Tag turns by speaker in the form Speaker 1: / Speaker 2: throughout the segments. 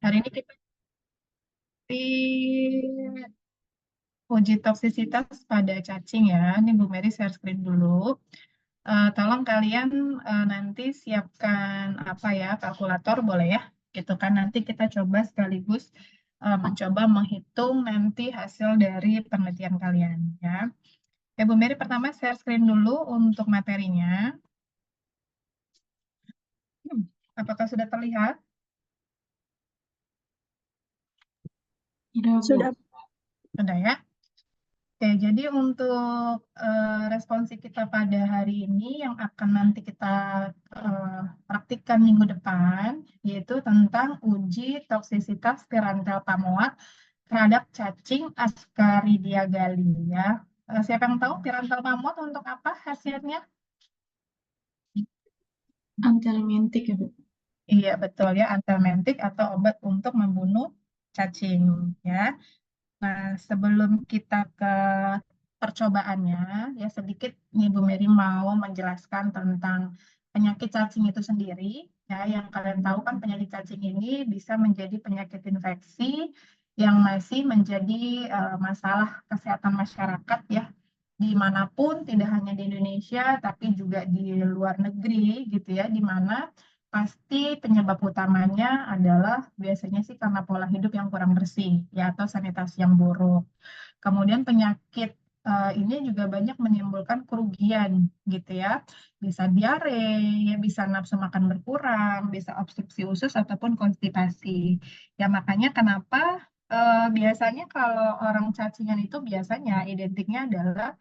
Speaker 1: Hari ini kita di uji toksisitas pada cacing ya. Ini Bu Mary share screen dulu. Tolong kalian nanti siapkan apa ya, kalkulator boleh ya, gitu kan. Nanti kita coba sekaligus mencoba menghitung nanti hasil dari penelitian kalian ya. Ya Bu Mary, pertama share screen dulu untuk materinya. Hmm, Apakah sudah terlihat?
Speaker 2: Udah, Bu.
Speaker 3: Sudah.
Speaker 1: Sudah ya. Oke, jadi untuk responsi kita pada hari ini yang akan nanti kita praktikkan minggu depan, yaitu tentang uji toksisitas pirantel pamoat terhadap cacing Ascaridia gali ya. Siapa yang tahu pirantel pamoat untuk apa hasilnya?
Speaker 2: Anthelmintic ya, Bu.
Speaker 1: Iya betul ya, anthelmintic atau obat untuk membunuh cacing ya. Nah, sebelum kita ke percobaannya, ya sedikit nih Bu Mary mau menjelaskan tentang penyakit cacing itu sendiri. Ya, yang kalian tahu kan penyakit cacing ini bisa menjadi penyakit infeksi yang masih menjadi masalah kesehatan masyarakat ya, dimanapun, tidak hanya di Indonesia, tapi juga di luar negeri gitu ya, di mana pasti penyebab utamanya adalah biasanya sih karena pola hidup yang kurang bersih ya atau sanitasi yang buruk. Kemudian penyakit ini juga banyak menimbulkan kerugian gitu ya. Bisa diare, ya bisa nafsu makan berkurang, bisa obstruksi usus ataupun konstipasi. Ya makanya kenapa biasanya kalau orang cacingan itu biasanya identiknya adalah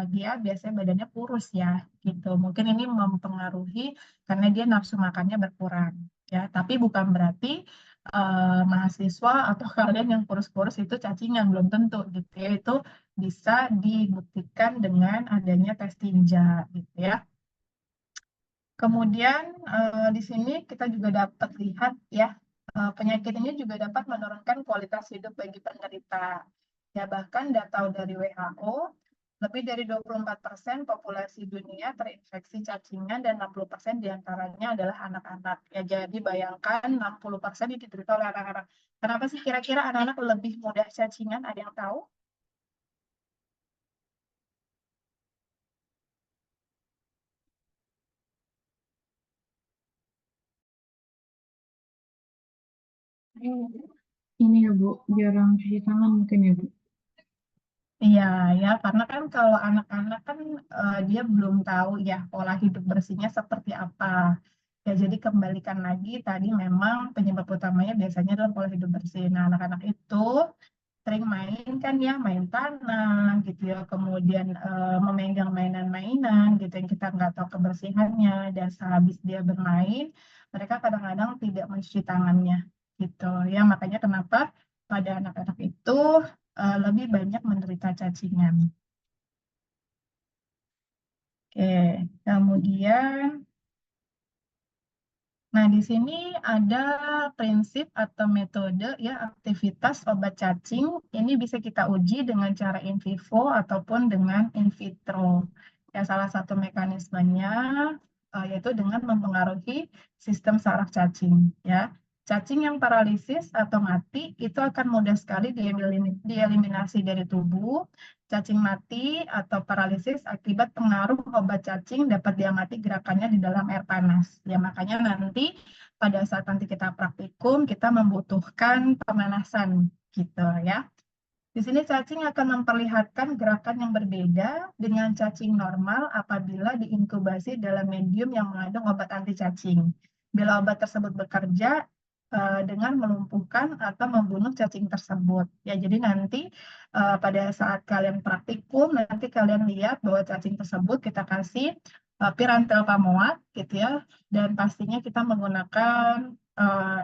Speaker 1: dia biasanya badannya kurus ya gitu. Mungkin ini mempengaruhi karena dia nafsu makannya berkurang ya. Tapi bukan berarti mahasiswa atau kalian yang kurus-kurus itu cacingan, belum tentu gitu ya. Itu bisa dibuktikan dengan adanya tes tinja gitu ya. Kemudian di sini kita juga dapat lihat ya, penyakit ini juga dapat menurunkan kualitas hidup bagi penderita. Ya bahkan data dari WHO, lebih dari 24% populasi dunia terinfeksi cacingan dan 60% diantaranya adalah anak-anak. Ya jadi bayangkan 60% ini diderita oleh anak-anak. Kenapa sih kira-kira anak-anak lebih mudah cacingan? Ada yang tahu?
Speaker 2: Ini ya, Bu. Jarang cuci tangan mungkin ya, Bu.
Speaker 1: Iya, ya, karena kan kalau anak-anak kan dia belum tahu ya pola hidup bersihnya seperti apa. Ya, jadi kembalikan lagi tadi memang penyebab utamanya biasanya adalah pola hidup bersih. Nah, anak-anak itu sering main kan ya, main tanah gitu ya, kemudian memegang mainan-mainan gitu yang kita nggak tahu kebersihannya dan sehabis dia bermain, mereka kadang-kadang tidak mencuci tangannya gitu ya. Makanya kenapa pada anak-anak itu lebih banyak menderita cacingan. Oke, kemudian, nah di sini ada prinsip atau metode ya aktivitas obat cacing. Ini bisa kita uji dengan cara in vivo ataupun dengan in vitro. Ya, salah satu mekanismenya yaitu dengan mempengaruhi sistem saraf cacing. Ya, cacing yang paralisis atau mati itu akan mudah sekali dieliminasi dari tubuh. Cacing mati atau paralisis akibat pengaruh obat cacing dapat diamati gerakannya di dalam air panas. Ya, makanya nanti pada saat nanti kita praktikum, kita membutuhkan pemanasan gitu ya. Di sini cacing akan memperlihatkan gerakan yang berbeda dengan cacing normal apabila diinkubasi dalam medium yang mengandung obat anti cacing. Bila obat tersebut bekerja dengan melumpuhkan atau membunuh cacing tersebut. Ya, jadi nanti pada saat kalian praktikum, nanti kalian lihat bahwa cacing tersebut kita kasih pirantel pamoat gitu ya, dan pastinya kita menggunakan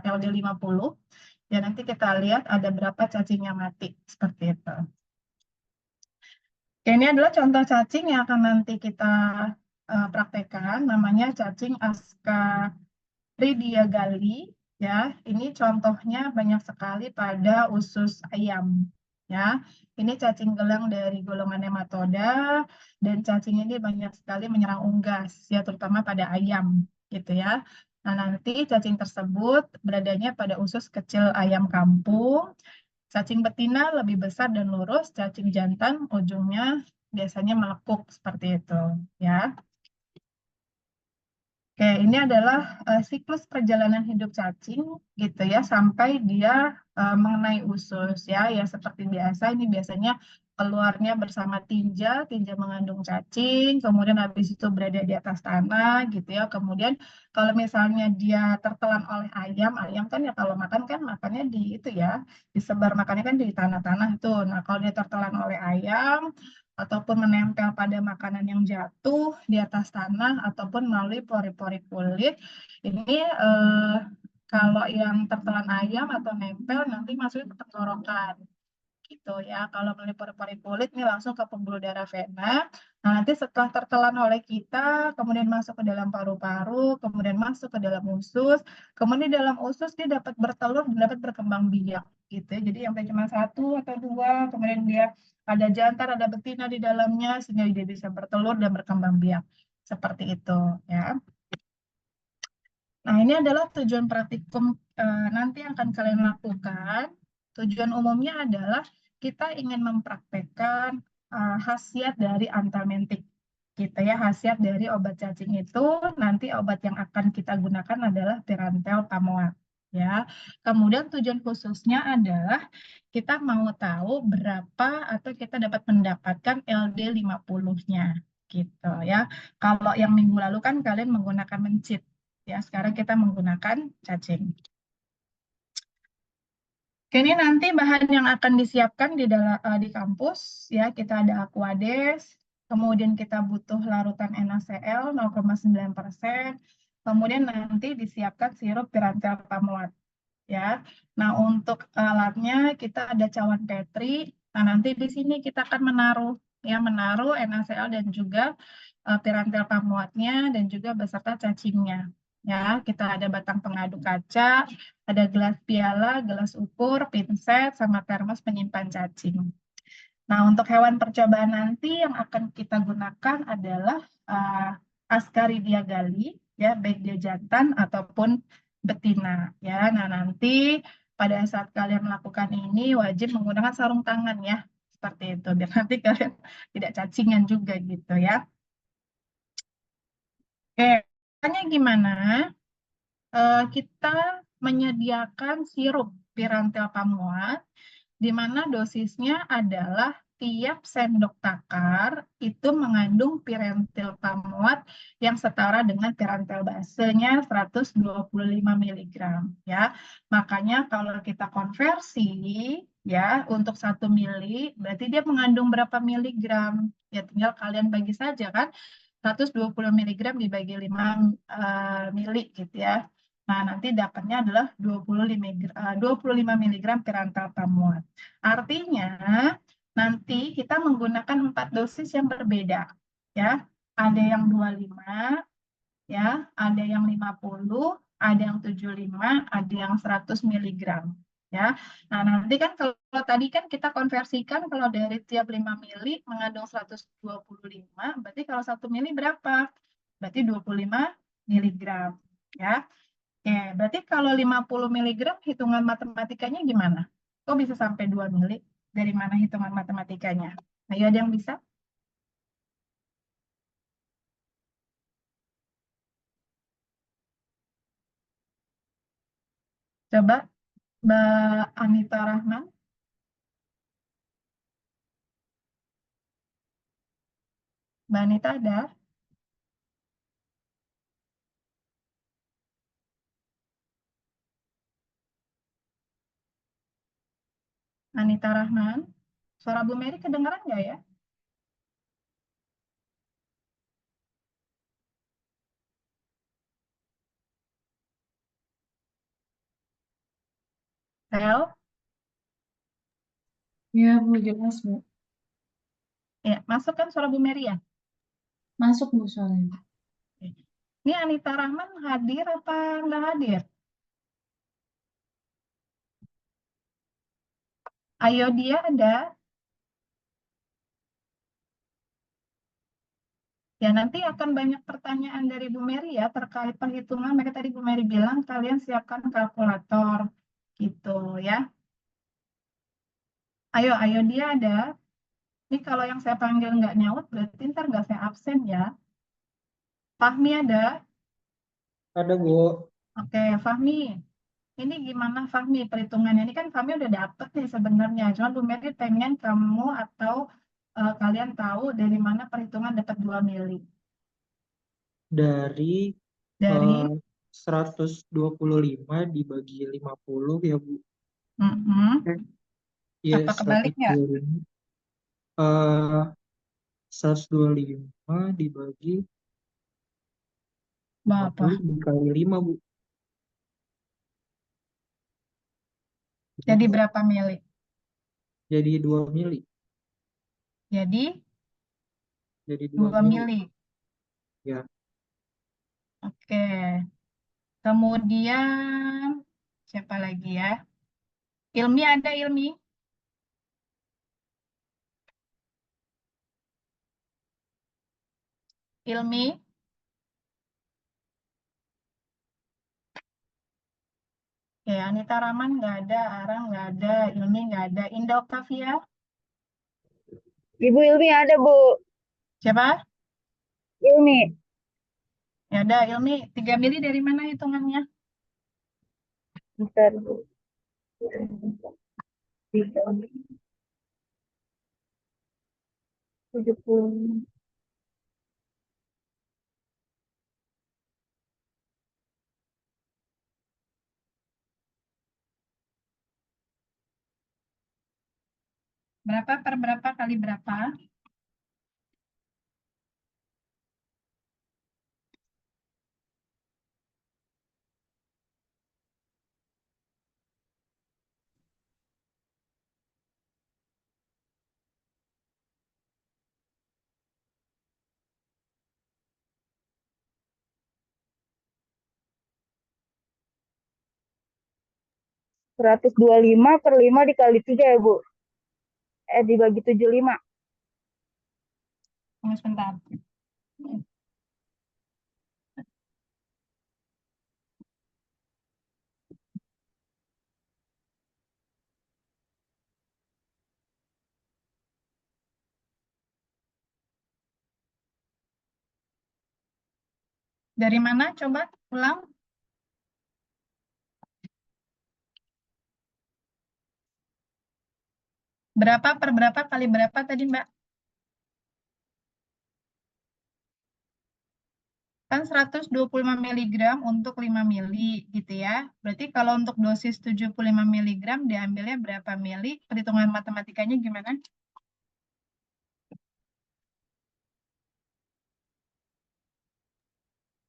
Speaker 1: LD50. Ya, nanti kita lihat ada berapa cacing yang mati, seperti itu. Oke, ini adalah contoh cacing yang akan nanti kita praktekkan, namanya cacing Ascaridia gali. Ya, ini contohnya banyak sekali pada usus ayam. Ya, ini cacing gelang dari golongan nematoda, dan cacing ini banyak sekali menyerang unggas, ya terutama pada ayam, gitu ya. Nah, nanti cacing tersebut beradanya pada usus kecil ayam kampung. Cacing betina lebih besar dan lurus, cacing jantan ujungnya biasanya melekuk seperti itu, ya. Oke, ini adalah siklus perjalanan hidup cacing gitu ya sampai dia mengenai usus ya. Ya seperti biasa ini biasanya keluarnya bersama tinja, tinja mengandung cacing, kemudian habis itu berada di atas tanah gitu ya. Kemudian kalau misalnya dia tertelan oleh ayam, ayam kan ya kalau makan kan makannya di itu ya, disebar makannya kan di tanah-tanah itu. Nah, kalau dia tertelan oleh ayam ataupun menempel pada makanan yang jatuh di atas tanah ataupun melalui pori-pori kulit. Ini kalau yang tertelan ayam atau nempel nanti masuk ke tenggorokan gitu ya. Kalau melalui pori-pori kulit ini langsung ke pembuluh darah vena. Nah, nanti setelah tertelan oleh kita, kemudian masuk ke dalam paru-paru, kemudian masuk ke dalam usus, kemudian di dalam usus dia dapat bertelur dan dapat berkembang biak gitu ya. Jadi yang tadi cuma satu atau dua, kemudian dia ada jantan, ada betina di dalamnya sehingga dia bisa bertelur dan berkembang biak. Seperti itu ya. Nah, ini adalah tujuan praktikum nanti yang akan kalian lakukan. Tujuan umumnya adalah kita ingin mempraktekkan khasiat dari anthelmintic. Gitu ya, khasiat dari obat cacing itu nanti obat yang akan kita gunakan adalah Pirantel Pamoat. Ya, kemudian tujuan khususnya adalah kita mau tahu berapa atau kita dapat mendapatkan LD50-nya gitu ya. Kalau yang minggu lalu kan kalian menggunakan mencit. Ya, sekarang kita menggunakan cacing. Oke, ini nanti bahan yang akan disiapkan di kampus ya, kita ada Aquades, kemudian kita butuh larutan NaCl 0,9%, kemudian nanti disiapkan sirup Pirantel Pamuat ya. Nah, untuk alatnya kita ada cawan Petri. Nah, nanti di sini kita akan menaruh NaCl dan juga Pirantel Pamuatnya dan juga beserta cacingnya. Ya, kita ada batang pengaduk kaca, ada gelas piala, gelas ukur, pinset, sama termos penyimpan cacing. Nah, untuk hewan percobaan nanti yang akan kita gunakan adalah Ascaridia gali, ya, baik dia jantan ataupun betina. Ya, nah nanti pada saat kalian melakukan ini wajib menggunakan sarung tangan ya, seperti itu. Biar nanti kalian tidak cacingan juga gitu ya. Oke, caranya gimana? Kita menyediakan sirup Pirantel Pamuat di mana dosisnya adalah tiap sendok takar itu mengandung pirantil pamuat yang setara dengan pirantil basenya 125 miligram ya. Makanya kalau kita konversi ya untuk 1 mili berarti dia mengandung berapa miligram? Ya tinggal kalian bagi saja kan. 120 miligram dibagi 5 mili gitu ya. Nah, nanti dapatnya adalah 25 miligram pirantel pamuat. Artinya, nanti kita menggunakan 4 dosis yang berbeda. Ya, ada yang 25, ya, ada yang 50, ada yang 75, ada yang 100 miligram. Ya, nah nanti kan kalau tadi kan kita konversikan kalau dari tiap 5 mili mengandung 125, berarti kalau 1 mili berapa? Berarti 25 miligram. Ya, oke, berarti kalau 50 miligram hitungan matematikanya gimana? Kok bisa sampai 2 mili? Dari mana hitungan matematikanya? Ayo ada yang bisa? Coba Mbak Anita Rahman. Mbak Anita ada? Anita Rahman. Suara Bu Mary kedengaran nggak ya? Tel?
Speaker 2: Ya, Bu, jelas, Bu.
Speaker 1: Ya, masuk kan suara Bu Mary ya?
Speaker 2: Masuk, Bu, soalnya.
Speaker 1: Ini Anita Rahman hadir apa nggak hadir? Ayo dia ada? Ya, nanti akan banyak pertanyaan dari Bu Mary ya terkait perhitungan. Mereka tadi Bu Mary bilang kalian siapkan kalkulator gitu ya. Ayo, ayo dia ada. Ini kalau yang saya panggil nggak nyaut berarti ntar nggak saya absen ya. Fahmi ada?
Speaker 3: Ada, Bu.
Speaker 1: Oke, Fahmi. Ini gimana Fahmi perhitungannya? Ini kan Fahmi udah dapet nih sebenarnya. Cuma Bu Mary pengen kamu atau kalian tahu dari mana perhitungan dapat 2 mili.
Speaker 3: Dari
Speaker 1: Dari
Speaker 3: 125 dibagi 50 ya, Bu.
Speaker 1: mm-mm.
Speaker 3: Eh, Iya,
Speaker 1: Apa kebalik nggak?
Speaker 3: 125. Eh, 125 dibagi
Speaker 1: Bapak.
Speaker 3: 50 dikali 5, Bu.
Speaker 1: Jadi berapa mili?
Speaker 3: Jadi 2 mili.
Speaker 1: Jadi
Speaker 3: Jadi 2
Speaker 1: 2
Speaker 3: mili.
Speaker 1: mili.
Speaker 3: Ya,
Speaker 1: Oke. Kemudian siapa lagi ya? Ilmi ada Ilmi? Ilmi? Ya, Anita Rahman nggak ada, Arang nggak ada, Ilmi nggak ada, Indah Octavia?
Speaker 2: Ibu Ilmi ada, Bu.
Speaker 1: Siapa?
Speaker 2: Ilmi.
Speaker 1: Ya ada Ilmi. 3 mili dari mana hitungannya?
Speaker 2: Bentar, Bu. 70.
Speaker 1: Berapa per berapa kali berapa?
Speaker 2: Seratus dua puluh lima per 5 dikali 3 ya, Bu. Dibagi 75.
Speaker 1: Tunggu sebentar. Dari mana? Coba ulang. Berapa per berapa kali berapa tadi, Mbak? Kan 125 miligram untuk 5 mili gitu ya. Berarti kalau untuk dosis 75 miligram diambilnya berapa mili? Perhitungan matematikanya gimana?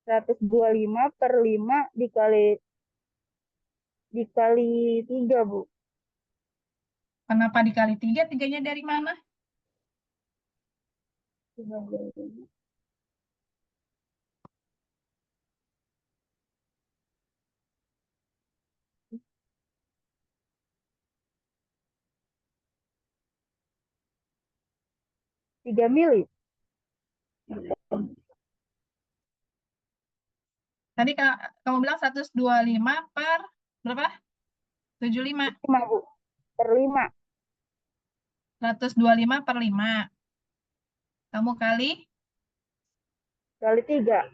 Speaker 2: 125 per 5 dikali 3, Bu.
Speaker 1: Kenapa dikali 3? Tiganya dari mana?
Speaker 2: 3 mili.
Speaker 1: Tadi kamu bilang 125 per berapa? 75.
Speaker 2: 5, Bu. Per 5.
Speaker 1: 125 per 5. Kamu kali
Speaker 2: Kali 3.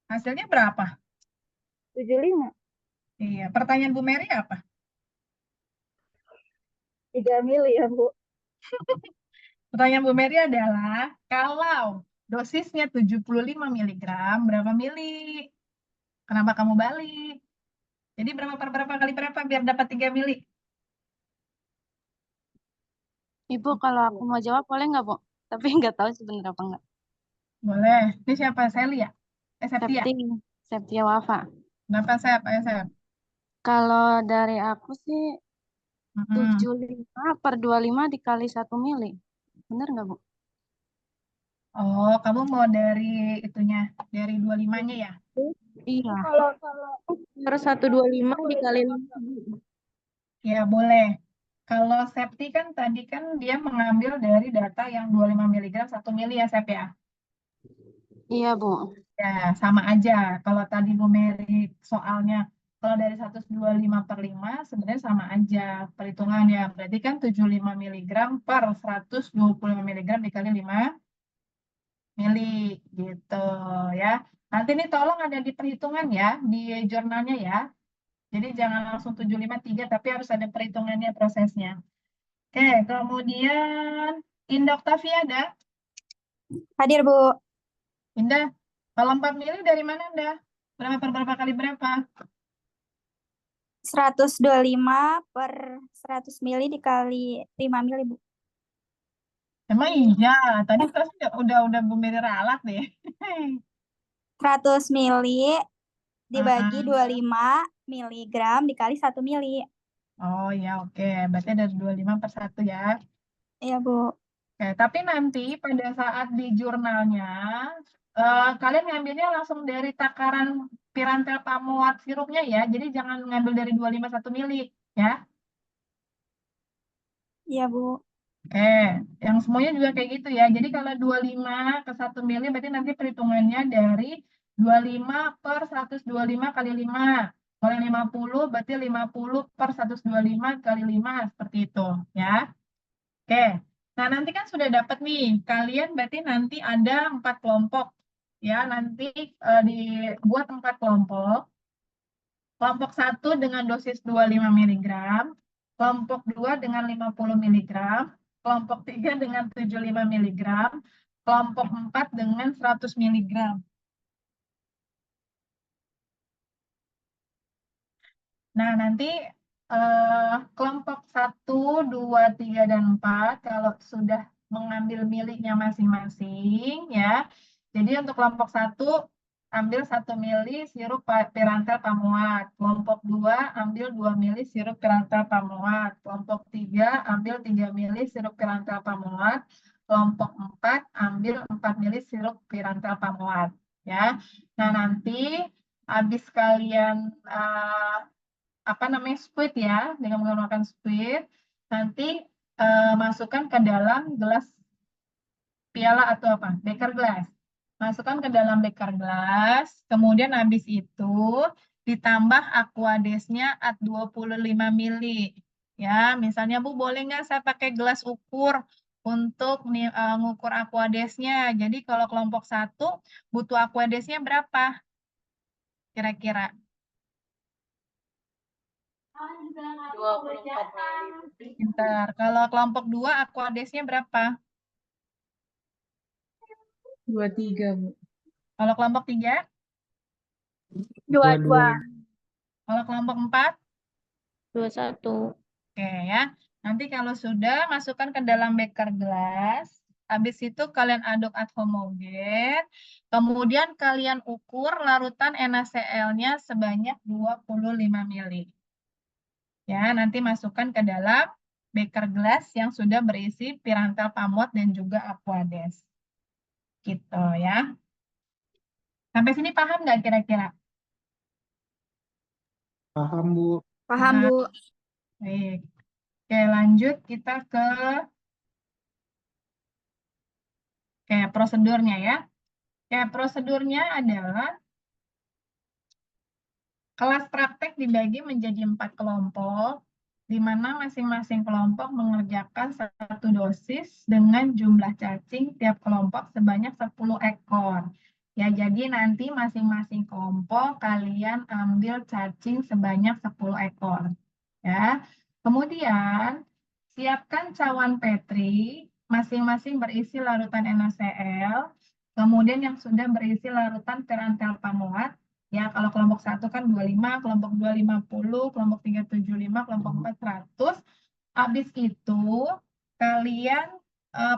Speaker 1: hasilnya berapa?
Speaker 2: 75.
Speaker 1: Iya, pertanyaan Bu Mary apa?
Speaker 2: 3 mili ya, Bu.
Speaker 1: Pertanyaan Bu Mary adalah kalau dosisnya 75 miligram, berapa mili? Kenapa kamu balik? Jadi berapa per berapa kali berapa biar dapat 3 mili?
Speaker 4: Ibu, kalau aku mau jawab boleh nggak, Bu? Tapi nggak tahu sebenarnya apa nggak.
Speaker 1: Boleh. Ini siapa? Sally ya? Septia.
Speaker 4: Septi, Septia Wafa.
Speaker 1: Kenapa Sep? Ayo Sep.
Speaker 4: Kalau dari aku sih
Speaker 1: Mm-mm.
Speaker 4: 75 per 25 dikali 1 mili. Bener nggak, Bu?
Speaker 1: Oh, kamu mau dari itunya, dari 25-nya ya?
Speaker 4: Iya.
Speaker 2: Kalau
Speaker 4: Harus 125 dikali 5.
Speaker 1: Ya, boleh. Kalau Septi kan tadi kan dia mengambil dari data yang 25 miligram 1 mili ya, Sep ya?
Speaker 4: Iya, Bu.
Speaker 1: Ya, sama aja. Kalau tadi Bu Mary soalnya, kalau dari 125 per 5, sebenarnya sama aja perhitungannya. Berarti kan 75 miligram per 125 miligram dikali 5 mili, gitu ya. Nanti ini tolong ada di perhitungan ya, di jurnalnya ya. Jadi jangan langsung 753, tapi harus ada perhitungannya prosesnya. Oke, kemudian Indah Octavia ada?
Speaker 2: Hadir, Bu.
Speaker 1: Indah, kalau 4 mili dari mana Indah? Berapa per berapa kali berapa?
Speaker 2: 125 per 100 mili dikali 5 mili, Bu.
Speaker 1: Emang iya, tadi kelas udah Bu Mary ralat deh.
Speaker 2: 100 mili dibagi
Speaker 1: Heeh.
Speaker 2: 25 miligram dikali 1 mili.
Speaker 1: Oh ya, oke. Berarti ada 25 per 1 ya.
Speaker 2: Iya, Bu.
Speaker 1: Oke, tapi nanti pada saat di jurnalnya, kalian ngambilnya langsung dari takaran pirantel pamuat sirupnya ya. Jadi jangan ngambil dari 251 mili ya.
Speaker 2: Iya, Bu.
Speaker 1: Oke, yang semuanya juga kayak gitu ya. Jadi kalau 25 ke 1 mili berarti nanti perhitungannya dari 25 per 125 kali 5. Kalau yang 50 berarti 50 per 125 kali 5 seperti itu ya. Oke, nah nanti kan sudah dapat nih. Kalian berarti nanti ada 4 kelompok ya. Nanti dibuat 4 kelompok. Kelompok 1 dengan dosis 25 miligram, kelompok 2 dengan 50 miligram, kelompok 3 dengan 75 miligram, kelompok 4 dengan 100 miligram. Nah, nanti kelompok 1, 2, 3, dan 4 kalau sudah mengambil miliknya masing-masing ya. Jadi untuk kelompok 1 ambil 1 mili sirup pirantel pamuat. Kelompok 2 ambil 2 mili sirup pirantel pamuat. Kelompok 3 ambil 3 mili sirup pirantel pamuat. Kelompok 4 ambil 4 mili sirup pirantel pamuat ya. Nah, nanti habis kalian apa namanya squid ya, dengan menggunakan squid, nanti masukkan ke dalam gelas piala atau apa, beker gelas. Masukkan ke dalam beker gelas, kemudian habis itu ditambah aquadesnya at 25 mili. Ya, misalnya Bu, boleh nggak saya pakai gelas ukur untuk ngukur aquadesnya. Jadi kalau kelompok 1 butuh aquadesnya berapa kira-kira?
Speaker 4: 24 mili.
Speaker 1: Pintar. Kalau kelompok 2 aquadesnya berapa?
Speaker 3: 23, Bu.
Speaker 1: Kalau kelompok 3?
Speaker 2: 22.
Speaker 1: Kalau kelompok 4?
Speaker 2: 21.
Speaker 1: Oke ya. Nanti kalau sudah, masukkan ke dalam beker gelas. Habis itu kalian aduk ad homogen. Kemudian kalian ukur larutan NaCl-nya sebanyak 25 mili. Ya, nanti masukkan ke dalam beker gelas yang sudah berisi pirantel pamuat dan juga aquades. Gitu ya. Sampai sini paham nggak kira-kira?
Speaker 3: Paham, Bu.
Speaker 2: Paham,
Speaker 1: Nah,
Speaker 2: Bu.
Speaker 1: baik. Oke, lanjut kita ke prosedurnya ya. Prosedurnya adalah kelas praktek dibagi menjadi 4 kelompok, di mana masing-masing kelompok mengerjakan 1 dosis dengan jumlah cacing tiap kelompok sebanyak 10 ekor. Ya, jadi nanti masing-masing kelompok kalian ambil cacing sebanyak 10 ekor. Ya. Kemudian siapkan cawan Petri masing-masing berisi larutan NaCl, kemudian yang sudah berisi larutan pirantel pamuat. Ya, kalau kelompok 1 kan 25, kelompok 2 50, kelompok 3 75, kelompok 4 100. Habis itu kalian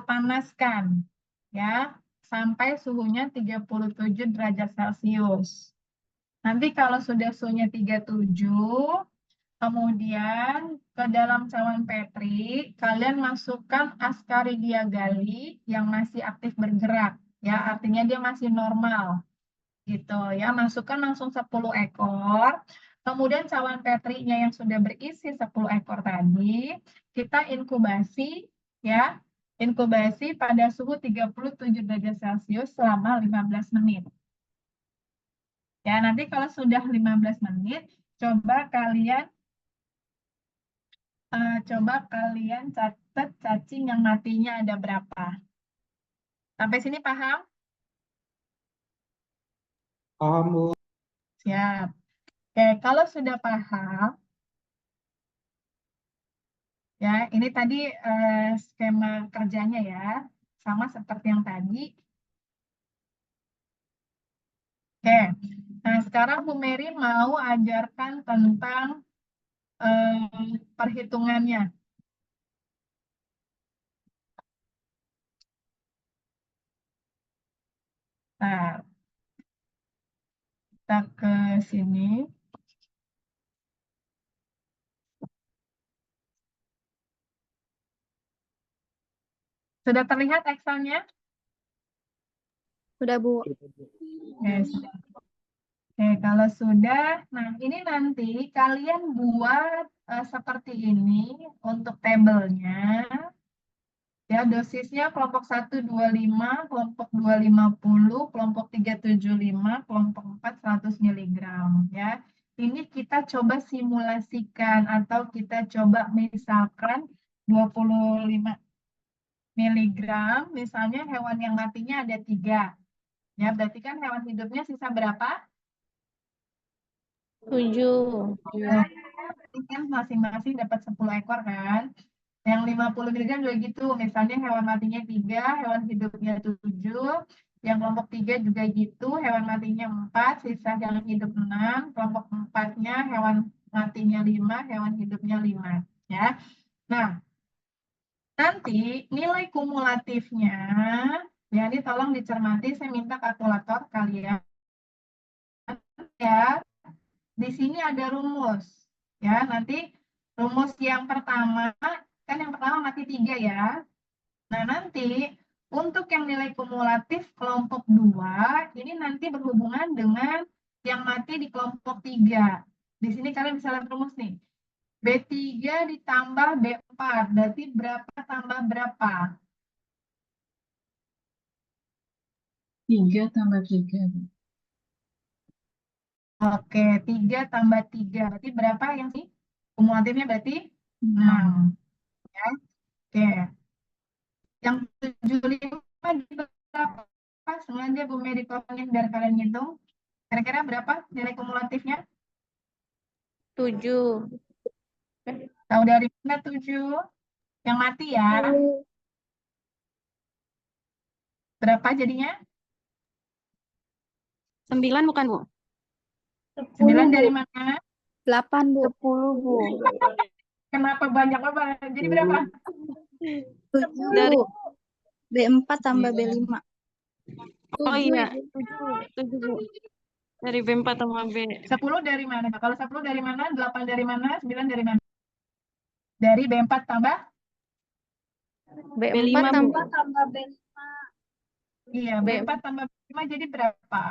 Speaker 1: panaskan ya sampai suhunya 37 derajat Celcius. Nanti kalau sudah suhunya 37, kemudian ke dalam cawan Petri, kalian masukkan Ascaridia gali yang masih aktif bergerak. Ya, artinya dia masih normal. Gitu ya, masukkan langsung 10 ekor. Kemudian cawan Petrinya yang sudah berisi 10 ekor tadi, kita inkubasi ya. inkubasi pada suhu 37 derajat Celcius selama 15 menit. Ya, nanti kalau sudah 15 menit, coba kalian catat cacing yang matinya ada berapa. Sampai sini paham?
Speaker 3: Paham, Bu.
Speaker 1: Siap. Oke, kalau sudah paham, ya ini tadi skema kerjanya ya, sama seperti yang tadi. Oke, nah sekarang Bu Mary mau ajarkan tentang perhitungannya. Nah, kita ke sini. Sudah terlihat Excelnya?
Speaker 4: Sudah, Bu.
Speaker 1: Oke, sudah. Oke, kalau sudah, nah ini nanti kalian buat seperti ini untuk tabelnya. Ya, dosisnya kelompok 125, kelompok 250, kelompok 375, kelompok 4 100 mg. Ya, ini kita coba simulasikan atau kita coba misalkan 25 miligram, misalnya hewan yang matinya ada 3. Ya, berarti kan hewan hidupnya sisa berapa?
Speaker 4: 7.
Speaker 1: Nah, berarti kan masing-masing dapat 10 ekor kan? Yang 50 miligram juga gitu. Misalnya hewan matinya 3, hewan hidupnya 7. Yang kelompok 3 juga gitu, hewan matinya 4, sisa yang hidup 6. Kelompok 4-nya hewan matinya 5, hewan hidupnya 5. Ya. Nah, nanti nilai kumulatifnya, ya ini tolong dicermati, saya minta kalkulator kalian ya. Di sini ada rumus. Ya, nanti rumus yang pertama, kan yang pertama mati 3 ya. Nah, nanti untuk yang nilai kumulatif kelompok 2, ini nanti berhubungan dengan yang mati di kelompok 3. Di sini kalian bisa lihat rumus nih. B3 ditambah B4, berarti berapa tambah berapa?
Speaker 3: 3 tambah 3, Bu.
Speaker 1: Oke, 3 tambah 3, berarti berapa yang sih? Kumulatifnya berarti 6.
Speaker 3: 6.
Speaker 1: Ya. Oke. Yang 75 di berapa? Sengaja Bu Mary kosongin biar kalian ngitung. Kira-kira berapa nilai kumulatifnya?
Speaker 4: 7.
Speaker 1: Tahu dari mana 7? Yang mati ya. Berapa jadinya?
Speaker 4: 9 bukan, Bu?
Speaker 1: 9 dari mana?
Speaker 4: 8, Bu. 10, Bu.
Speaker 1: Kenapa banyak banget? Jadi berapa?
Speaker 4: 7. Dari B4 tambah
Speaker 3: Iya.
Speaker 4: B5. Oh iya, 7, Bu. Dari B4 sama B.
Speaker 1: 10 dari mana? Kalau 10 dari mana? 8 dari mana? 9 dari mana? Dari B4 tambah?
Speaker 4: B5, Bu.
Speaker 2: tambah B.
Speaker 1: Iya, B4 tambah B5 jadi berapa?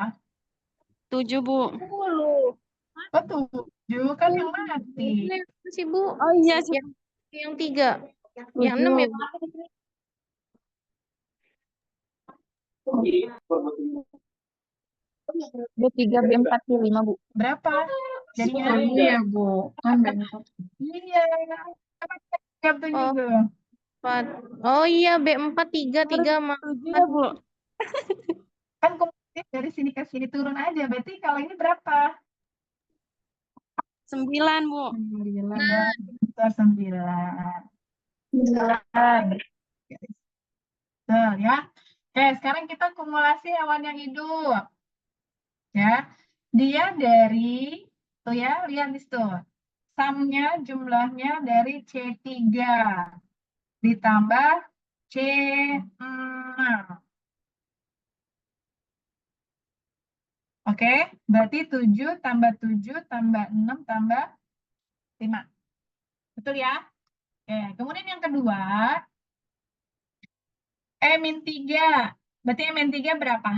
Speaker 4: 7, Bu.
Speaker 2: 10.
Speaker 1: Oh, 7 kan yang mati.
Speaker 4: Sih, Bu. Oh iya, yang 3. Yang 6 ya, Bu. B3, B4, B5, Bu.
Speaker 1: Berapa? Jadinya?
Speaker 3: Oh iya, Bu. Kan B4.
Speaker 1: Iya. Jawab 7
Speaker 4: Oh.
Speaker 1: tuh.
Speaker 4: 4. Oh iya, B4 3 sama 4, Bu.
Speaker 1: Kan kumulatif dari sini ke sini turun aja. Berarti kalau ini berapa?
Speaker 4: 9, Bu.
Speaker 3: 9.
Speaker 1: Ya, kita 9. 9. Betul ya. Oke, sekarang kita kumulasi hewan yang hidup. Ya, dia dari, tuh ya, lihat di situ. Sumnya jumlahnya dari C3 ditambah C6. Oke, berarti 7 tambah 7 tambah 6 tambah 5. Betul ya? Oke, kemudian yang kedua, E-3. Berarti E-3 berapa?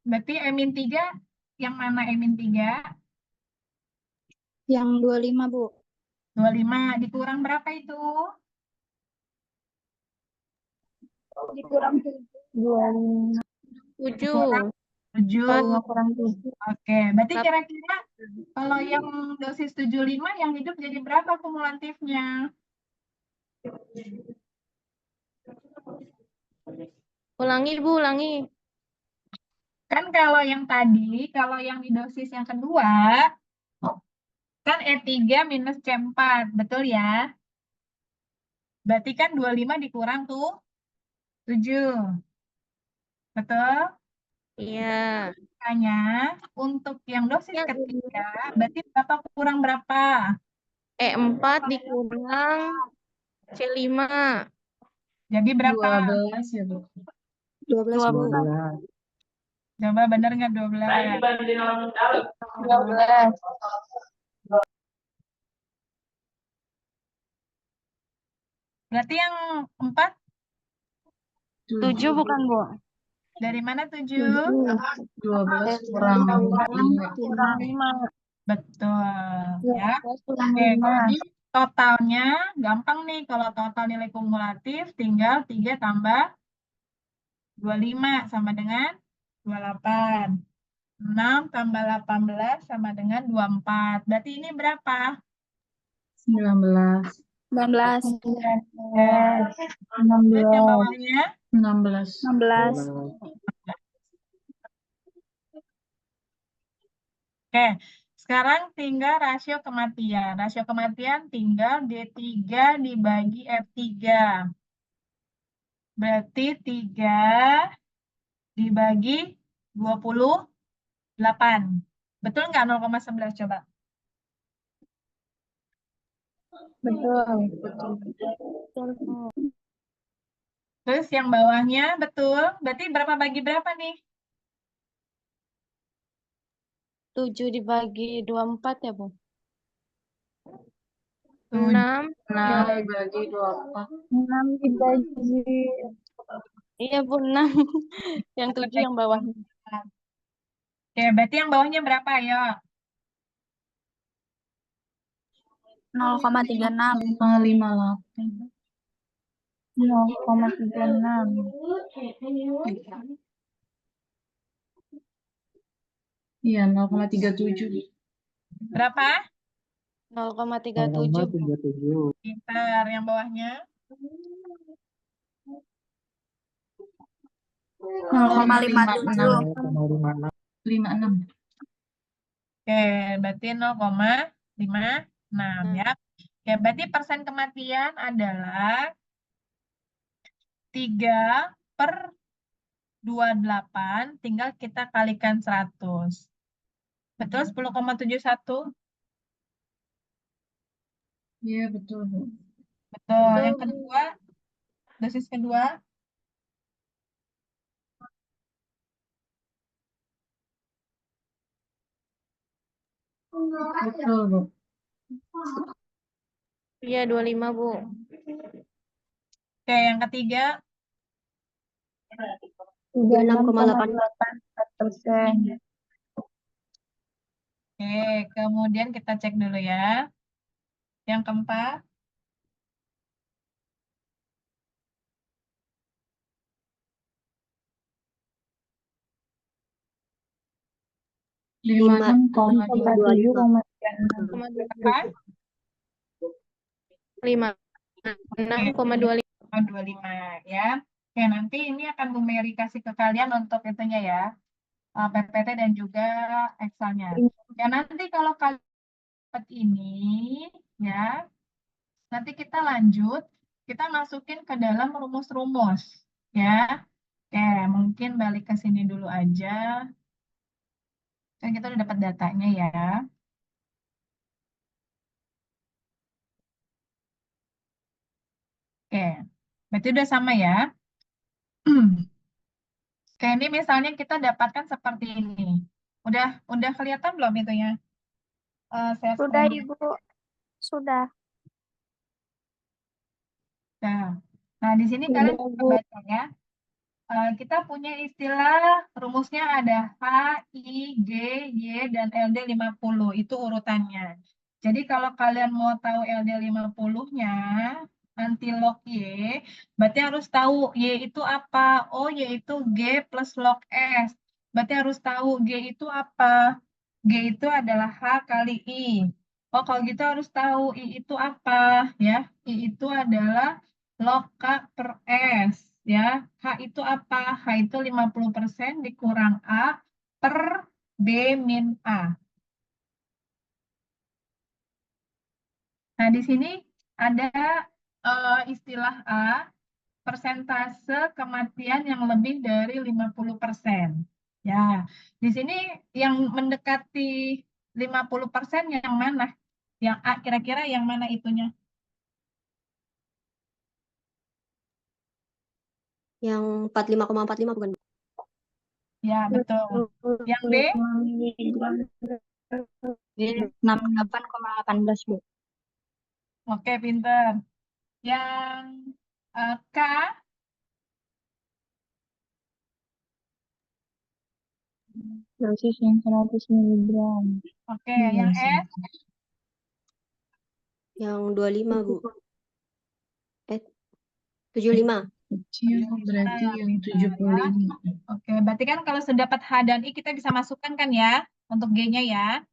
Speaker 1: Berarti E-3 yang mana E-3?
Speaker 2: Yang 25, Bu.
Speaker 1: 25 dikurang berapa itu?
Speaker 2: Dikurang 25.
Speaker 4: 7.
Speaker 1: 7.
Speaker 2: 25 kurang 7.
Speaker 1: Oke, berarti
Speaker 4: Lap-
Speaker 1: kira-kira kalau yang dosis 75 yang hidup jadi berapa kumulatifnya?
Speaker 4: Ulangi, Bu, ulangi.
Speaker 1: Kan kalau yang tadi, kalau yang di dosis yang kedua, kan E3 minus C4, betul ya? Berarti kan 25 dikurang tuh 7. Betul?
Speaker 4: Iya.
Speaker 1: Makanya untuk yang dosis
Speaker 4: Yang
Speaker 1: ketiga, berarti berapa kurang berapa?
Speaker 4: E4 dikurang C5.
Speaker 1: Jadi berapa?
Speaker 3: 12 ya, Bu.
Speaker 2: 12,
Speaker 4: 2,
Speaker 2: Bu.
Speaker 4: Bu.
Speaker 3: 12.
Speaker 1: Coba bener nggak 12?
Speaker 2: 12.
Speaker 1: Berarti yang 4
Speaker 4: 7 bukan, Bu?
Speaker 1: dari mana 7?
Speaker 3: 12 kurang 5.
Speaker 4: Kurang 5.
Speaker 1: Betul ya.
Speaker 2: 12 kurang
Speaker 1: Oke,
Speaker 2: 5.
Speaker 1: jadi totalnya gampang nih kalau total nilai kumulatif tinggal 3 tambah 25 sama dengan 28. 6 tambah 18 sama dengan 24. Berarti ini berapa?
Speaker 3: 19.
Speaker 2: 19.
Speaker 1: Terus yang bawahnya
Speaker 3: 16.
Speaker 2: 16.
Speaker 1: Oke, sekarang tinggal rasio kematian. Rasio kematian tinggal D3 dibagi F3. Berarti 3 dibagi 28. Betul nggak 0,11 coba?
Speaker 2: Betul.
Speaker 1: Terus yang bawahnya betul. Berarti berapa bagi berapa nih?
Speaker 4: 7 dibagi 24 ya, Bu?
Speaker 1: 7.
Speaker 4: 6.
Speaker 3: 6 dibagi 24.
Speaker 2: 6 dibagi.
Speaker 4: Iya, Bu, 6. Yang 7 yang bawahnya.
Speaker 1: Oke, berarti yang bawahnya berapa? Ayo.
Speaker 2: 0,36.
Speaker 3: 0,58.
Speaker 2: 0,36.
Speaker 3: Iya, 0,37.
Speaker 1: Berapa?
Speaker 4: 0,37.
Speaker 1: Pintar. Yang bawahnya?
Speaker 2: 0,57.
Speaker 3: 56.
Speaker 1: Oke, berarti 0,56 ya. Oke, berarti persen kematian adalah 3/28, tinggal kita kalikan 100. Betul 10,71?
Speaker 3: Iya, betul, Bu.
Speaker 1: Betul.
Speaker 4: Betul,
Speaker 1: Yang
Speaker 4: Bu.
Speaker 1: kedua, dosis kedua,
Speaker 3: Betul, Bu.
Speaker 4: Iya, 25, Bu.
Speaker 1: oke, yang ketiga,
Speaker 2: 36,84%.
Speaker 1: oke, kemudian kita cek dulu ya. Yang keempat,
Speaker 2: 57,36.
Speaker 1: berapa?
Speaker 4: 56,25.
Speaker 1: 25 ya. Oke, nanti ini akan Bu Mary kasih ke kalian untuk itunya ya, PPT dan juga Excel-nya. Ya, nanti kalau kalian dapat ini, ya, nanti kita lanjut, kita masukin ke dalam rumus-rumus, ya. Oke, mungkin balik ke sini dulu aja. Kan kita udah dapat datanya ya. Oke, berarti udah sama ya. Oke, ini misalnya kita dapatkan seperti ini. Udah kelihatan belum itunya? Share
Speaker 2: Sudah,
Speaker 1: screen.
Speaker 2: Ibu. Sudah.
Speaker 1: Nah, di sini kalian bisa baca ya. kita punya istilah rumusnya ada H, I, G, Y, dan LD 50. Itu urutannya. Jadi kalau kalian mau tahu LD 50-nya, nanti log Y, berarti harus tahu Y itu apa. Oh, Y itu G plus log S. Berarti harus tahu G itu apa. G itu adalah H kali I. Oh, kalau gitu harus tahu I itu apa. Ya, I itu adalah log K per S. Ya, H itu apa? H itu 50% dikurang A per B min A. Nah, di sini ada istilah A, persentase kematian yang lebih dari 50%. Ya, di sini yang mendekati 50% yang mana? Yang A kira-kira yang mana itunya?
Speaker 5: Yang 45,45 bukan, Bu?
Speaker 1: Ya, betul. Yang B?
Speaker 2: 68,18, Bu.
Speaker 1: Oke, pinter. Yang K?
Speaker 2: Dosis yang 100 miligram.
Speaker 1: Oke, yang S?
Speaker 5: Yang 25, Bu. 75.
Speaker 3: Kecil berarti yang 75.
Speaker 1: Oke, berarti kan kalau sudah dapat H dan I kita bisa masukkan kan ya untuk G-nya ya.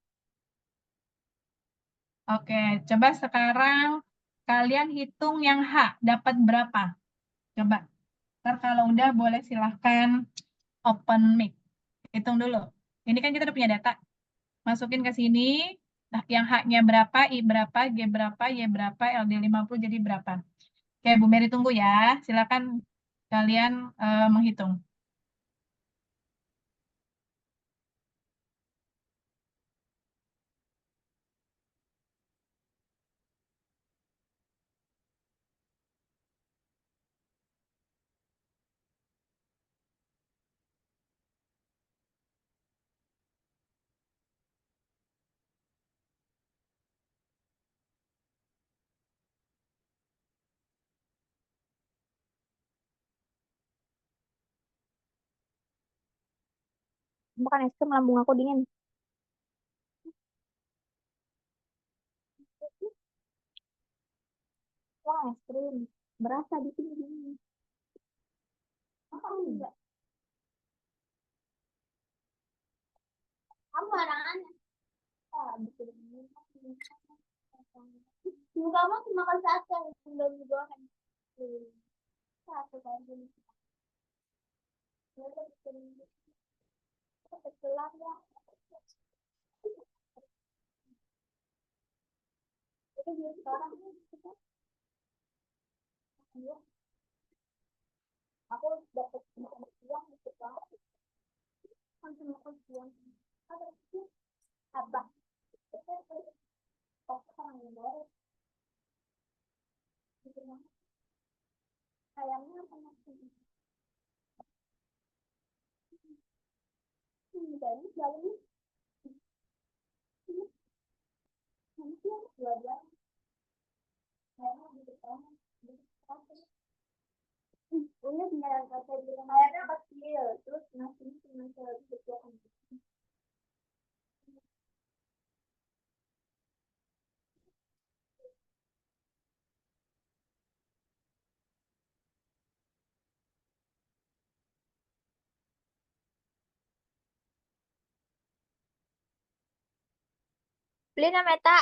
Speaker 1: Oke, coba sekarang kalian hitung yang H dapat berapa? Coba. Ntar kalau udah boleh silahkan open mic. Hitung dulu. Ini kan kita udah punya data. Masukin ke sini. Nah, yang H-nya berapa, I berapa, G berapa, Y berapa, LD 50 jadi berapa. Oke, Bu Mary tunggu ya. Silakan kalian menghitung.
Speaker 2: Makan es krim, lambung aku dingin. Wah, es krim. Berasa di sini dingin. Apa enggak? Kamu larangannya. Ah, betul. Kamu cuma makan sate, belum digoreng. Satu kali. Kebetulan ya. Itu dia sekarang. Aku dapat makan siang gitu kan. Langsung makan siang. Ada sih. Abah. Orang yang baru. Sayangnya apa nasi? Dari dalamnya. Nanti yang dua-dua. Sayangnya di depan. Ini beneran kata bilang airnya kecil. Terus nasinya cuma sebesar. Beli nama Meta.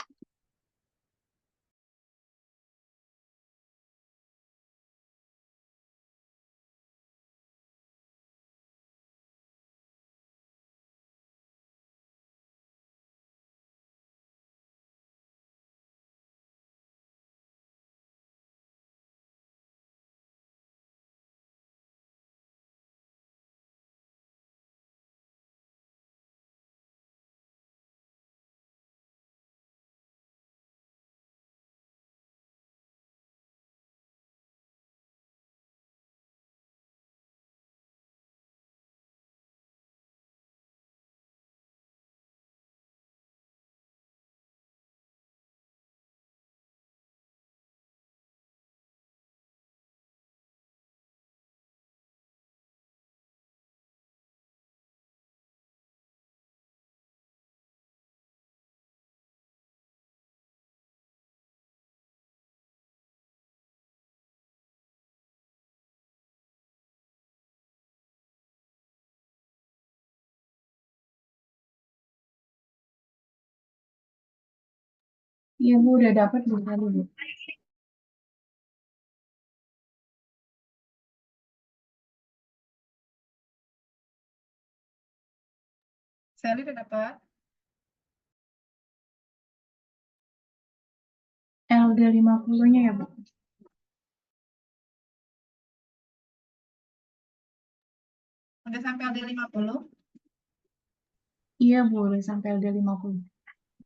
Speaker 3: Iya Bu, udah dapat Bu tadi Bu.
Speaker 1: Sally udah dapat?
Speaker 3: LD 50-nya ya Bu.
Speaker 1: Udah sampai LD 50?
Speaker 3: Iya Bu, udah sampai LD 50.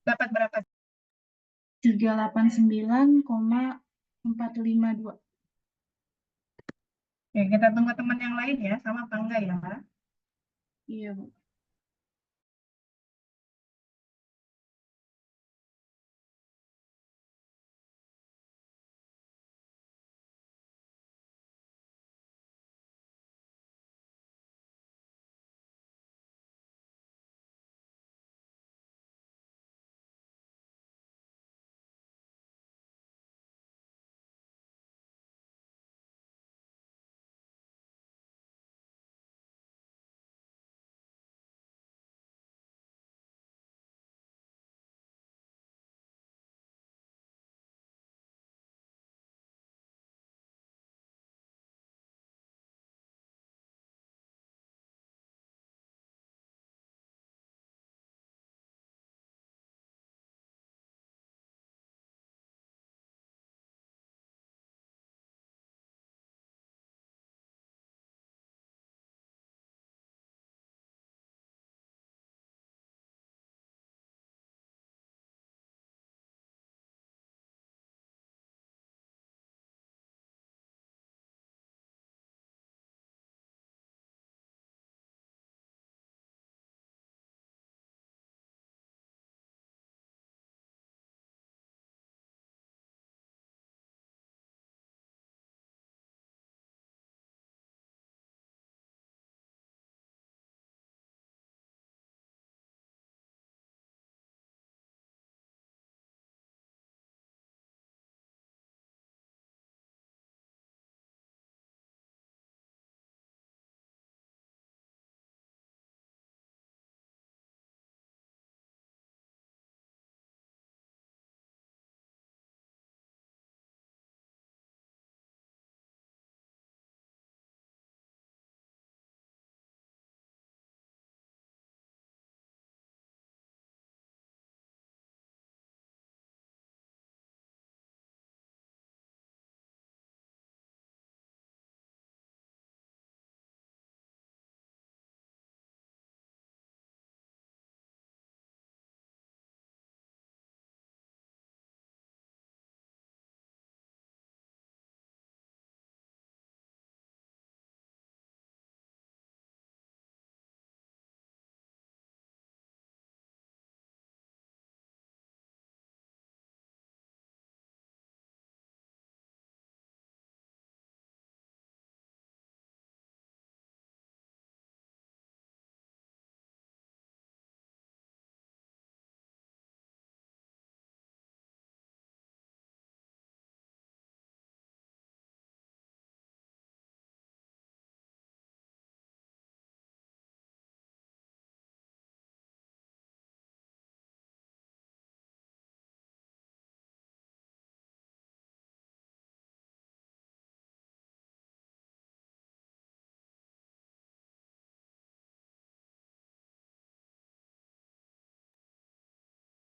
Speaker 1: Dapat berapa?
Speaker 3: 389,452.
Speaker 1: Oke, kita tunggu teman yang lain ya, sama apa enggak ya?
Speaker 3: Iya Bu.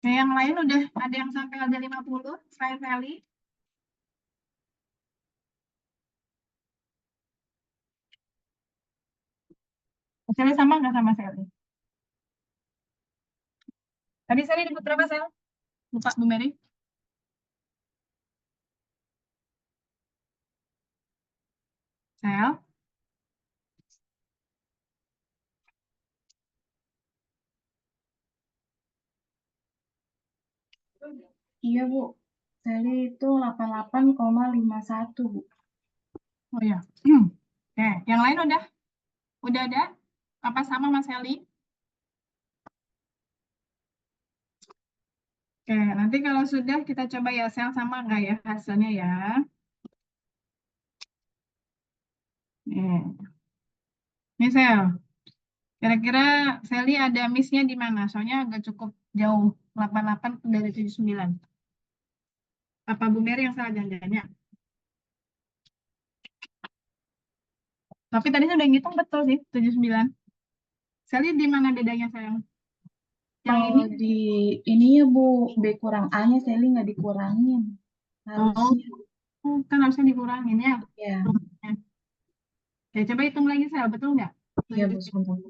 Speaker 1: Nah, yang lain udah ada yang sampai LD 50, selain Sally? Sally sama nggak sama Sally? Tadi Sally dapat berapa, Sel? Lupa, Bu Mary. Sel?
Speaker 3: Iya Bu. Tadi itu 88,51 Bu.
Speaker 1: Oh ya. Oke, yang lain udah? Udah ada? Apa sama Mas Sally? Oke, nanti kalau sudah kita coba ya, Sel sama nggak ya hasilnya ya? Nih, nih Sel. Kira-kira Sally ada miss-nya di mana? Soalnya agak cukup jauh, 88 dari 79. Apa Bu Mary yang salah jangan-jangan? Tapi tadi saya udah ngitung betul sih, 79. Saya lihat di mana bedanya sayang? Yang ini?
Speaker 3: Di ini ya Bu, B kurang A-nya Sally nggak dikurangin.
Speaker 1: Oh,
Speaker 3: Harusnya.
Speaker 1: kan harusnya dikurangin ya.
Speaker 3: Ya,
Speaker 1: Oke, coba hitung lagi saya, betul nggak?
Speaker 3: iya Bu, sebentar.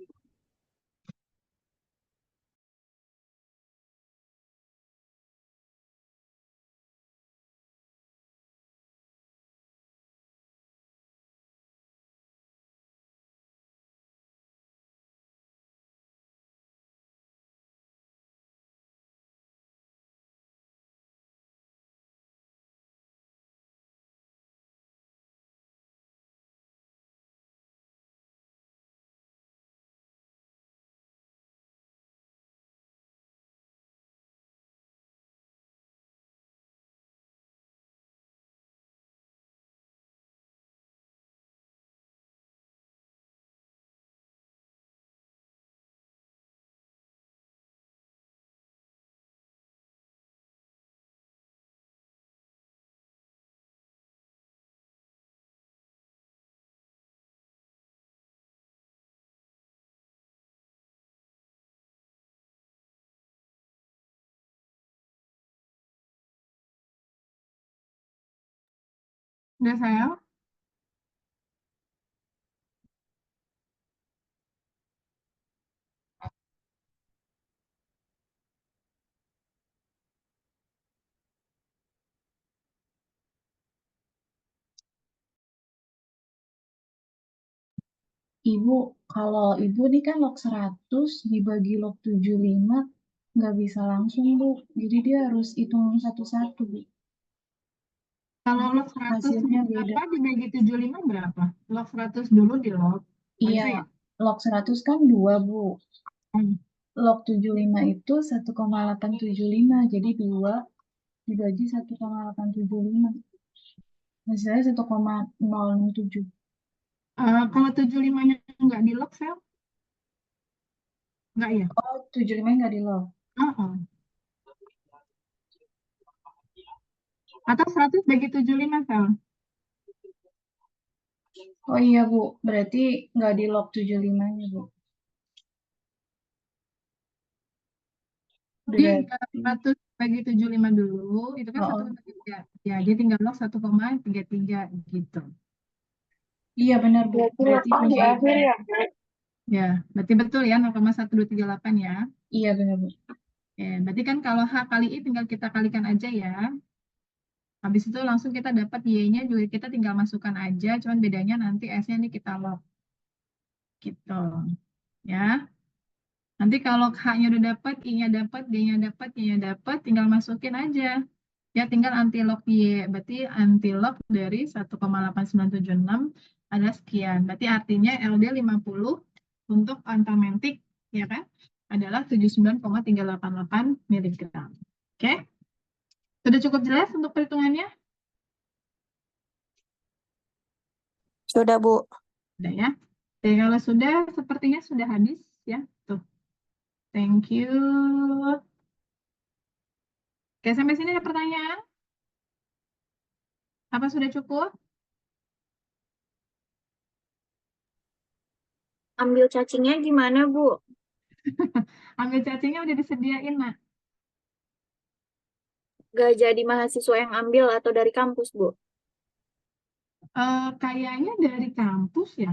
Speaker 1: Udah sayang?
Speaker 3: Ibu, kalau Ibu nih kan log 100 dibagi log 75 nggak bisa langsung Bu. Jadi dia harus hitung satu-satu Bu.
Speaker 1: Kalau log 100
Speaker 3: Hasilnya beda.
Speaker 1: berapa dibagi 75 berapa? Log 100 dulu di log.
Speaker 3: Iya,
Speaker 1: Bisa ya?
Speaker 3: log 100 kan 2 Bu.
Speaker 1: Hmm.
Speaker 3: Log 75 itu 1,875. Jadi 2 dibagi 1,875. Hasilnya 1,067.
Speaker 1: Kalau 75-nya nggak di log, Sel? Nggak ya?
Speaker 3: Oh, 75 nggak di log.
Speaker 1: Oh. Atau 100 bagi 75, Sel?
Speaker 3: Oh iya Bu, berarti nggak di log 75-nya Bu.
Speaker 1: Jadi
Speaker 3: Berarti,
Speaker 1: 100 bagi 75 dulu, itu kan
Speaker 3: oh,
Speaker 1: 1,3. Ya, jadi tinggal log 1,33 gitu.
Speaker 3: iya benar Bu. Berarti
Speaker 2: Di
Speaker 3: kunci
Speaker 2: akhir ya.
Speaker 1: Ya, berarti betul ya 0,1238 ya.
Speaker 3: iya benar Bu.
Speaker 1: Oke, berarti kan kalau H kali I tinggal kita kalikan aja ya. Habis itu langsung kita dapat Y-nya juga kita tinggal masukkan aja, cuman bedanya nanti S-nya ini kita log. Gitu. Ya. Nanti kalau H-nya udah dapat, I-nya dapat, D-nya dapat, Y-nya dapat, tinggal masukin aja. Ya, tinggal antilog Y. Berarti antilog dari 1,8976 ada sekian. Berarti artinya LD 50 untuk antamentik, ya kan, adalah 79,388 miligram. Oke? Sudah cukup jelas untuk perhitungannya?
Speaker 2: Sudah, Bu.
Speaker 1: Sudah ya? Oke, kalau sudah, sepertinya sudah habis ya. Tuh. Thank you. Oke, sampai sini ada pertanyaan? Apa sudah cukup?
Speaker 2: Ambil cacingnya gimana, Bu?
Speaker 1: Ambil cacingnya udah disediain, Nak.
Speaker 2: Gak jadi mahasiswa yang ambil atau dari kampus, Bu?
Speaker 1: Kayaknya dari kampus ya.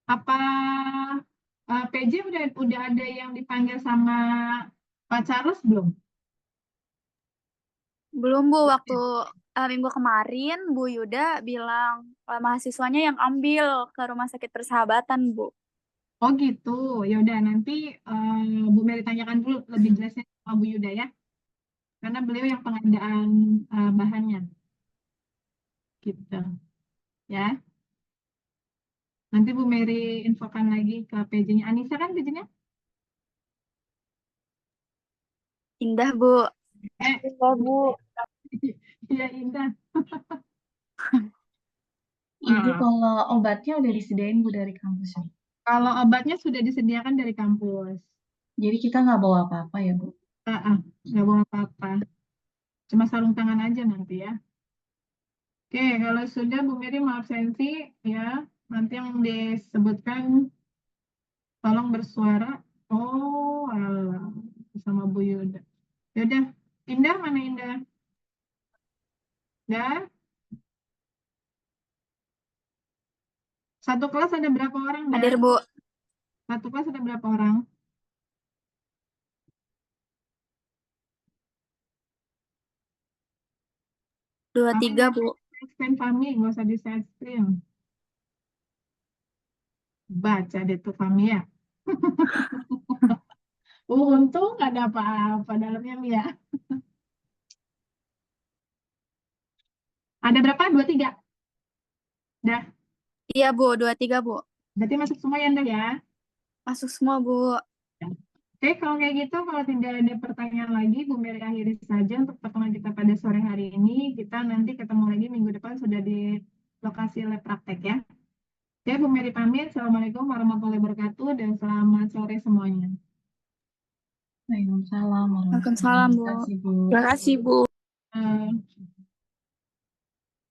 Speaker 1: Apa PJ udah ada yang dipanggil sama Pak Charles belum?
Speaker 6: Belum Bu, waktu minggu kemarin Bu Yuda bilang mahasiswanya yang ambil ke Rumah Sakit Persahabatan Bu.
Speaker 1: Oh gitu. Ya udah nanti Bu Mary tanyakan dulu lebih jelasnya sama Bu Yuda ya. Karena beliau yang pengadaan bahannya. Gitu. Ya. Nanti Bu Mary infokan lagi ke PJ-nya. Anissa kan PJ-nya?
Speaker 6: Indah Bu.
Speaker 2: Iya, Bu.
Speaker 1: Iya Indah.
Speaker 3: Ibu
Speaker 1: Nah,
Speaker 3: kalau obatnya udah disediain Bu dari kampus ya.
Speaker 1: kalau obatnya sudah disediakan dari kampus.
Speaker 3: Jadi kita nggak bawa apa-apa ya Bu.
Speaker 1: Nggak bawa apa-apa. Cuma sarung tangan aja nanti ya. Oke, kalau sudah Bu Mary mau absensi ya, nanti yang disebutkan tolong bersuara. Oh, alah, sama Bu Yuda. Yaudah, Indah mana Indah? Dah, satu kelas ada berapa orang dah?
Speaker 6: Hadir, Bu.
Speaker 1: Satu kelas ada berapa orang?
Speaker 6: Dua,
Speaker 1: Kamu
Speaker 6: tiga,
Speaker 1: nggak
Speaker 6: Bu.
Speaker 1: usah screen Fami, nggak usah di share screen. Baca deh tuh Fami ya. Untung nggak ada apa-apa dalamnya Mi ya. Ada berapa? 2, 3. Dah,
Speaker 6: Iya, Bu. 2, 3, Bu.
Speaker 1: berarti masuk semua ya Indah ya.
Speaker 6: Masuk semua, Bu.
Speaker 1: Oke, kalau kayak gitu, kalau tidak ada pertanyaan lagi, Bu Mary akhiri saja untuk pertemuan kita pada sore hari ini. Kita nanti ketemu lagi minggu depan sudah di lokasi lab praktek ya. Oke, Bu Mary pamit. Assalamualaikum warahmatullahi wabarakatuh dan selamat sore semuanya.
Speaker 3: Waalaikumsalam warahmatullahi
Speaker 6: Waalaikumsalam, Bu.
Speaker 3: wabarakatuh, Bu.
Speaker 4: Terima kasih, Bu.